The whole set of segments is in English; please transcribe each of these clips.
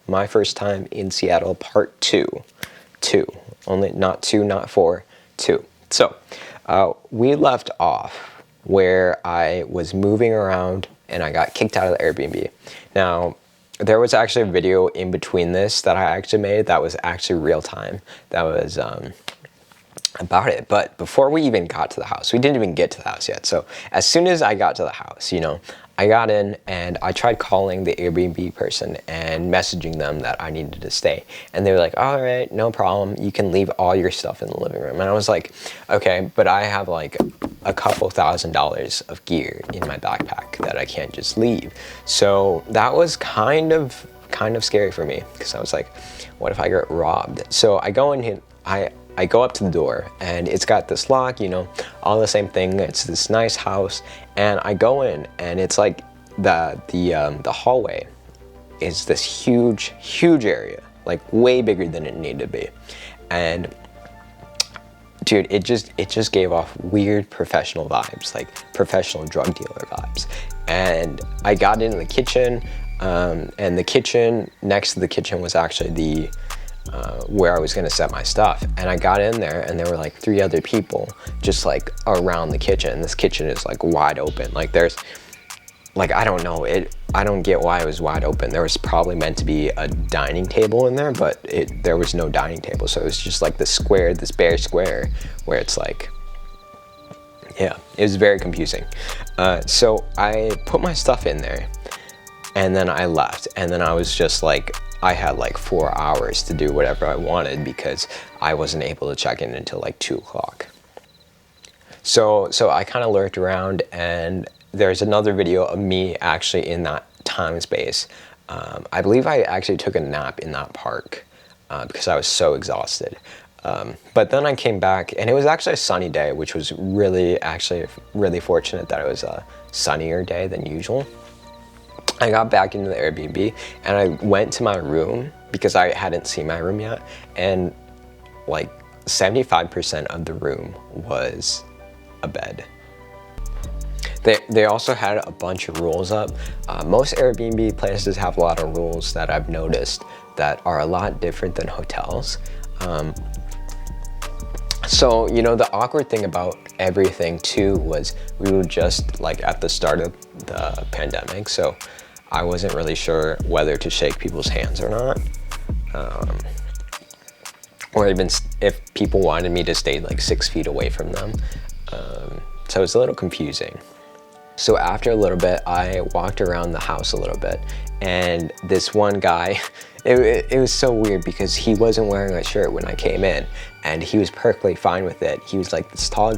my first time in Seattle, part two. Only not two, not four, two. So we left off where I was moving around and I got kicked out of the Airbnb. Now, there was actually a video in between this that I actually made that was actually real time. That was about it. But before we even got to the house, we didn't even get to the house yet. So as soon as I got to the house, I got in and I tried calling the Airbnb person and messaging them that I needed to stay. And they were like, all right, no problem. You can leave all your stuff in the living room. And I was like, okay, but I have like a couple $1,000s of gear in my backpack that I can't just leave. So that was kind of scary for me because I was like, what if I get robbed? So I go in here, I go up to the door and it's got this lock, all the same thing. It's this nice house, and I go in and it's like the hallway is this huge area, like way bigger than it needed to be. And dude, it just gave off weird professional vibes, like professional drug dealer vibes. And I got into the kitchen, and the kitchen, next to the kitchen was actually where I was gonna set my stuff. And I got in there and there were like 3 other people just like around the kitchen. This kitchen is like wide open. Like there's, like, I don't know, I don't get why it was wide open. There was probably meant to be a dining table in there, but there was no dining table. So it was just like this bare square where it's like, yeah, it was very confusing. So I put my stuff in there and then I left. And then I was just like, I had like 4 hours to do whatever I wanted because I wasn't able to check in until like 2 o'clock. So I kind of lurked around, and there's another video of me actually in that time space. I believe I actually took a nap in that park because I was so exhausted. But then I came back and it was actually a sunny day, which was really fortunate that it was a sunnier day than usual. I got back into the Airbnb and I went to my room because I hadn't seen my room yet, and like 75% of the room was a bed. They also had a bunch of rules up. Most Airbnb places have a lot of rules that I've noticed that are a lot different than hotels. So, the awkward thing about everything too was we were just like at the start of the pandemic, so I wasn't really sure whether to shake people's hands or not. Or even if people wanted me to stay like 6 feet away from them. So it was a little confusing. So after a little bit, I walked around the house a little bit, and this one guy, it was so weird because he wasn't wearing a shirt when I came in, and he was perfectly fine with it. He was like this tall,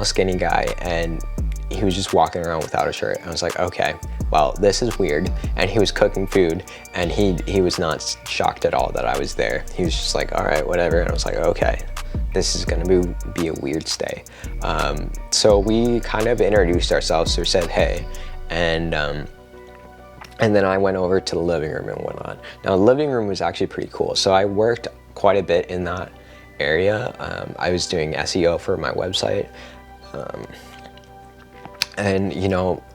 skinny guy, and he was just walking around without a shirt. I was like, okay, well, this is weird. And he was cooking food, and he was not shocked at all that I was there. He was just like, all right, whatever. And I was like, okay, this is gonna be a weird stay. So we kind of introduced ourselves, or said hey, and then I went over to the living room and whatnot. Now, the living room was actually pretty cool. So I worked quite a bit in that area. I was doing SEO for my website. And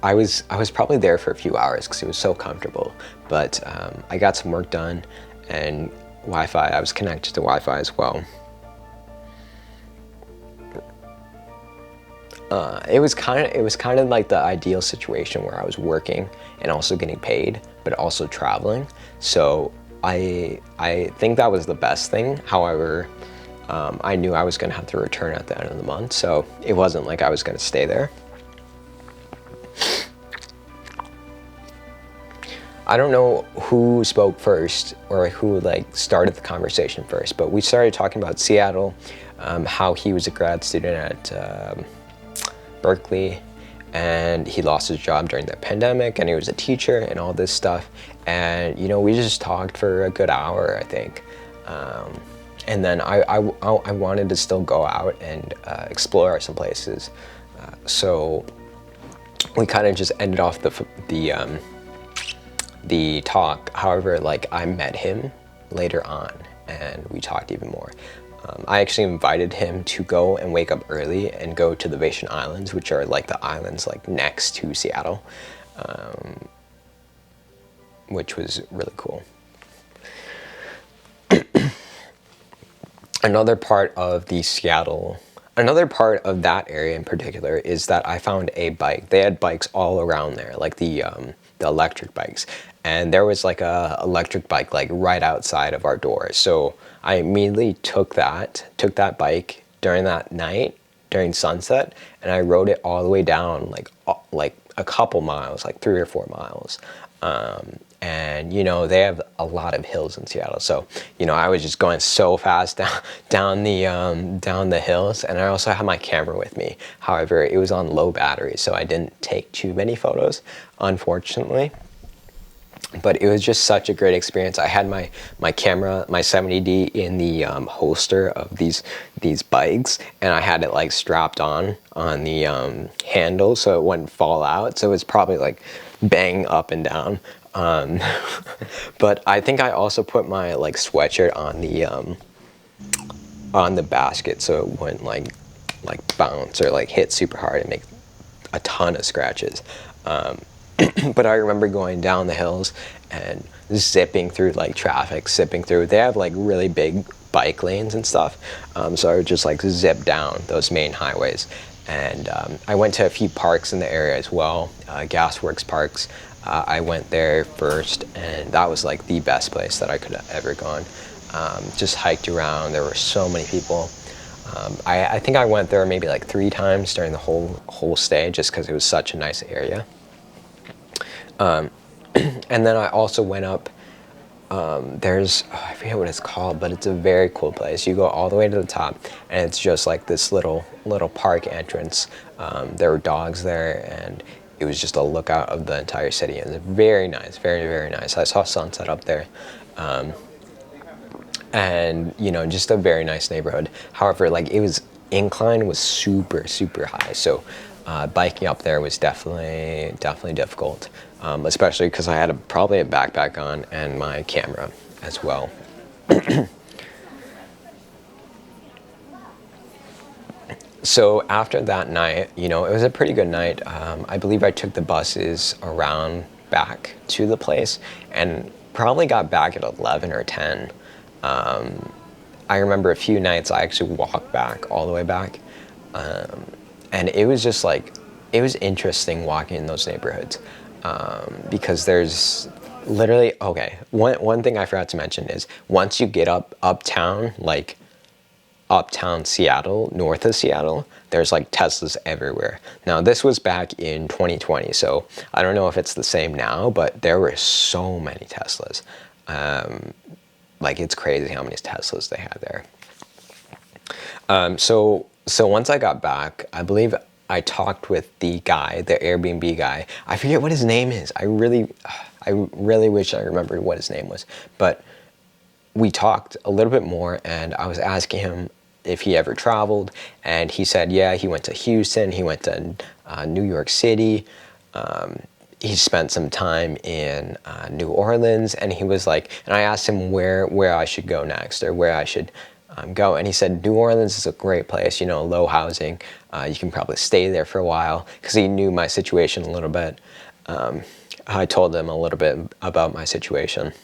I was probably there for a few hours because it was so comfortable. But I got some work done, and Wi-Fi. I was connected to Wi-Fi as well. It was kind of like the ideal situation where I was working and also getting paid, but also traveling. So I think that was the best thing. However, I knew I was going to have to return at the end of the month, so it wasn't like I was going to stay there. I don't know who spoke first or who started the conversation first, but we started talking about Seattle, how he was a grad student at Berkeley, and he lost his job during the pandemic, and he was a teacher and all this stuff. And we just talked for a good hour, I think. And then I wanted to still go out and explore some places. So we kind of just ended off the talk. However, I met him later on and we talked even more. I actually invited him to go and wake up early and go to the Vacation Islands, which are the islands next to Seattle, which was really cool. another part of the Seattle, another part of that area in particular is that I found a bike. They had bikes all around there, like the electric bikes, and there was like a electric bike like right outside of our door. So I immediately took that bike during that night during sunset, and I rode it all the way down like a couple miles, like 3 or 4 miles. And they have a lot of hills in Seattle, so I was just going so fast down the hills, and I also had my camera with me. However, it was on low battery, so I didn't take too many photos, unfortunately. But it was just such a great experience. I had my camera, my 70D, in the holster of these bikes, and I had it like strapped on the handle so it wouldn't fall out. So it was probably like bang up and down. But I think I also put my like sweatshirt on the basket so it wouldn't like bounce or like hit super hard and make a ton of scratches. But I remember going down the hills and zipping through like traffic, zipping through. They have like really big bike lanes and stuff. So I would just like zip down those main highways. And I went to a few parks in the area as well, Gasworks parks. I went there first, and that was like the best place that I could have ever gone. Just hiked around. There were so many people. I think I went there maybe like 3 times during the whole stay, just because it was such a nice area. And then I also went up, I forget what it's called, but it's a very cool place. You go all the way to the top, and it's just like this little park entrance. There were dogs there, and it was just a lookout of the entire city. It was very nice, very, very nice. I saw sunset up there. And just a very nice neighborhood. However, like incline was super, super high, so biking up there was definitely difficult, especially because I had probably a backpack on and my camera as well. So after that night, it was a pretty good night. I believe I took the buses around back to the place and probably got back at 11 or 10. I remember a few nights I actually walked back all the way back. And it was just like, it was interesting walking in those neighborhoods, because there's literally, okay, one thing I forgot to mention is once you get uptown, like uptown Seattle, north of Seattle, there's like Teslas everywhere. Now this was back in 2020, so I don't know if it's the same now, but there were so many Teslas. Like it's crazy how many Teslas they had there. So once I got back, I believe I talked with the guy, the Airbnb guy. I forget what his name is. I really wish I remembered what his name was. But we talked a little bit more, and I was asking him if he ever traveled, and he said, yeah, he went to Houston, he went to New York City. He spent some time in New Orleans, and he was like, and I asked him where I should go next, or where I should go, and he said New Orleans is a great place, low housing. You can probably stay there for a while, because he knew my situation a little bit. I told him a little bit about my situation.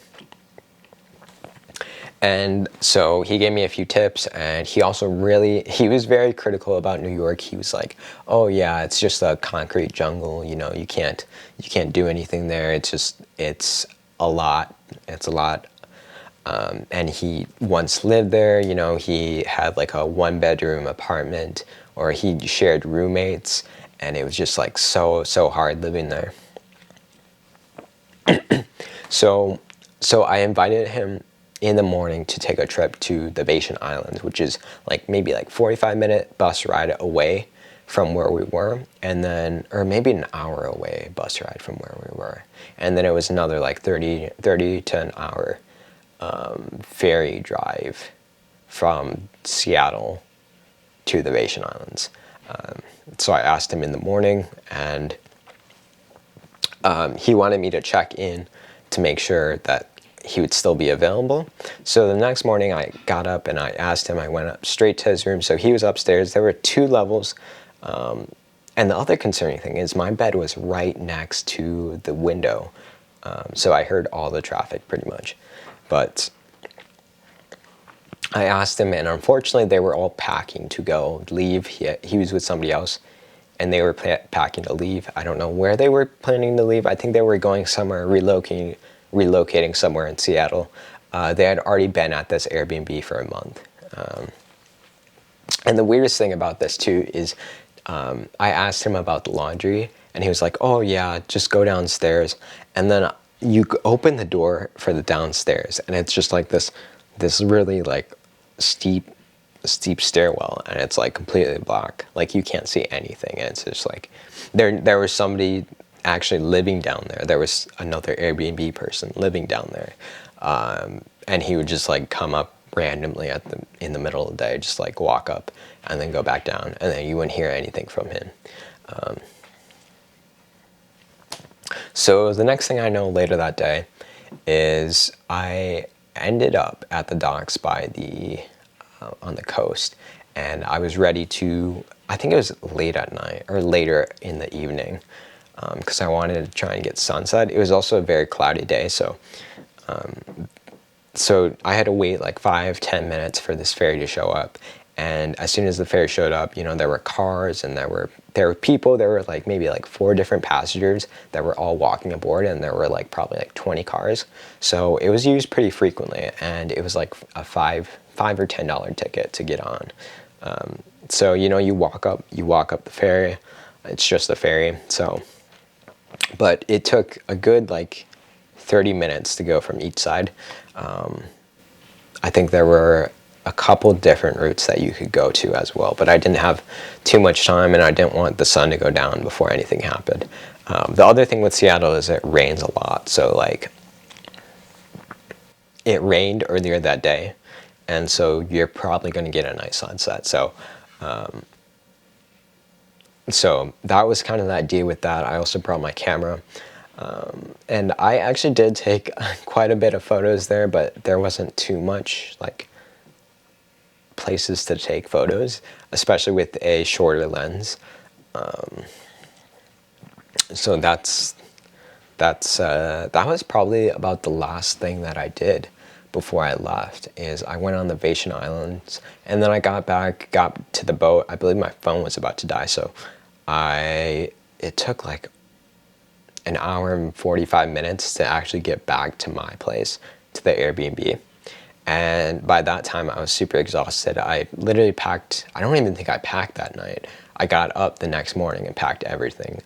And so he gave me a few tips, and he was very critical about New York. He was like, oh yeah, it's just a concrete jungle, you can't do anything there. It's a lot. And he once lived there, he had like a 1-bedroom apartment, or he shared roommates, and it was just like so hard living there. So I invited him in the morning to take a trip to the Bajan Islands, which is like maybe like 45-minute bus ride away from where we were, and then, or maybe an hour away bus ride from where we were, and then it was another like 30 to an hour ferry drive from Seattle to the Bajan Islands. So I asked him in the morning, and he wanted me to check in to make sure that he would still be available. So the next morning I got up and I asked him, I went up straight to his room. So he was upstairs. There were 2 levels. And the other concerning thing is my bed was right next to the window. So I heard all the traffic pretty much. But I asked him, and unfortunately they were all packing to go leave. He was with somebody else, and they were packing to leave. I don't know where they were planning to leave. I think they were going somewhere, relocating somewhere in Seattle. They had already been at this Airbnb for a month. And the weirdest thing about this too is I asked him about the laundry, and he was like, oh yeah, just go downstairs. And then you open the door for the downstairs, and it's just like this really like steep stairwell, and it's like completely black. Like you can't see anything, and it's just like there was somebody actually living down there. There was another Airbnb person living down there, and he would just like come up randomly in the middle of the day, just like walk up and then go back down, and then you wouldn't hear anything from him. So the next thing I know later that day is I ended up at the docks by on the coast, and I was ready to, I think it was late at night or later in the evening, because I wanted to try and get sunset. It was also a very cloudy day, so I had to wait like 5-10 minutes for this ferry to show up. And as soon as the ferry showed up, there were cars, and there were people. There were like maybe like 4 different passengers that were all walking aboard, and there were like probably like 20 cars. So it was used pretty frequently, and it was like a $5 or $10 ticket to get on. So you walk up the ferry. It's just the ferry. So, but it took a good like 30 minutes to go from each side. I think there were a couple different routes that you could go to as well, but I didn't have too much time, and I didn't want the sun to go down before anything happened. The other thing with Seattle is it rains a lot, so like it rained earlier that day, and so you're probably going to get a nice sunset. So that was kind of the idea with that. I also brought my camera. And I actually did take quite a bit of photos there, but there wasn't too much like places to take photos, especially with a shorter lens. So that was probably about the last thing that I did before I left. Is I went on the Vacation Islands, and then I got to the boat. I believe my phone was about to die, so it took like an hour and 45 minutes to actually get back to my place, to the Airbnb. And by that time, I was super exhausted. I literally packed, I don't even think I packed that night. I got up the next morning and packed everything.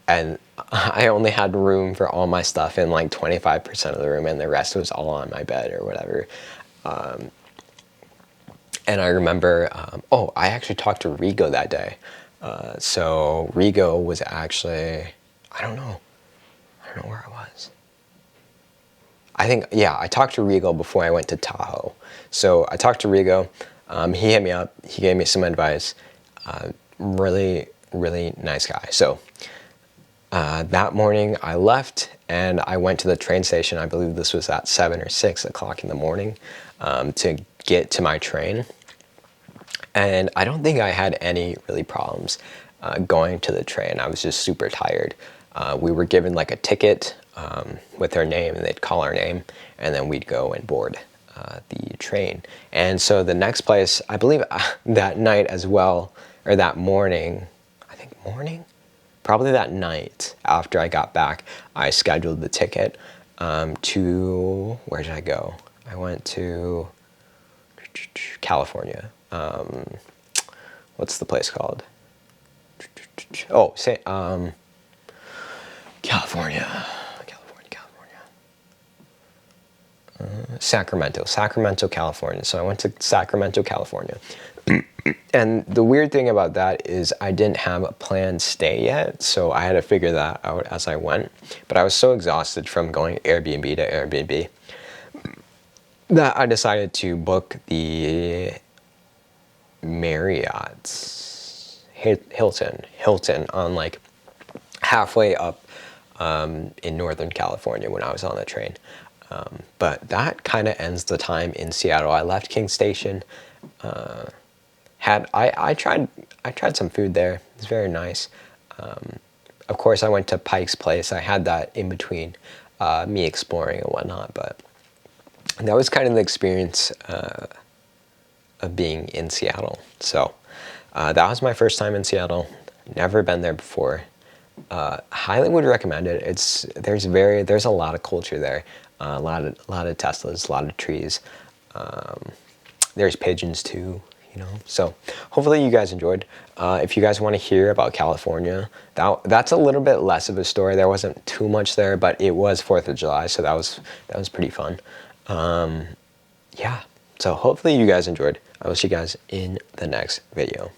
And I only had room for all my stuff in like 25% of the room, and the rest was all on my bed or whatever. And I remember, I actually talked to Rigo that day. So Rigo was actually, I don't know where I was. I think, yeah, I talked to Rigo before I went to Tahoe. So I talked to Rigo. He hit me up. He gave me some advice. Really, really nice guy. So that morning I left, and I went to the train station. I believe this was at 7 or 6 o'clock in the morning, to get to my train. And I don't think I had any really problems going to the train. I was just super tired. We were given like a ticket with our name, and they'd call our name, and then we'd go and board the train. And so the next place, I believe that night as well, or that morning, probably that night after I got back, I scheduled the ticket to, where did I go? I went to California. What's the place called? California. Sacramento, California. So I went to Sacramento, California. And the weird thing about that is I didn't have a planned stay yet, so I had to figure that out as I went. But I was so exhausted from going Airbnb to Airbnb that I decided to book the Marriott's Hilton on like halfway up in Northern California when I was on the train. But that kind of ends the time in Seattle. I left King Station. I tried some food there. It was very nice. Of course, I went to Pike's Place. I had that in between me exploring and whatnot. But that was kind of the experience of being in Seattle. So that was my first time in Seattle. Never been there before. Highly would recommend it. There's a lot of culture there. A lot of Teslas, a lot of trees. There's pigeons too, you know. So hopefully you guys enjoyed. If you guys want to hear about California, that's a little bit less of a story. There wasn't too much there, but it was 4th of July, so that was pretty fun. Yeah. So hopefully you guys enjoyed. I will see you guys in the next video.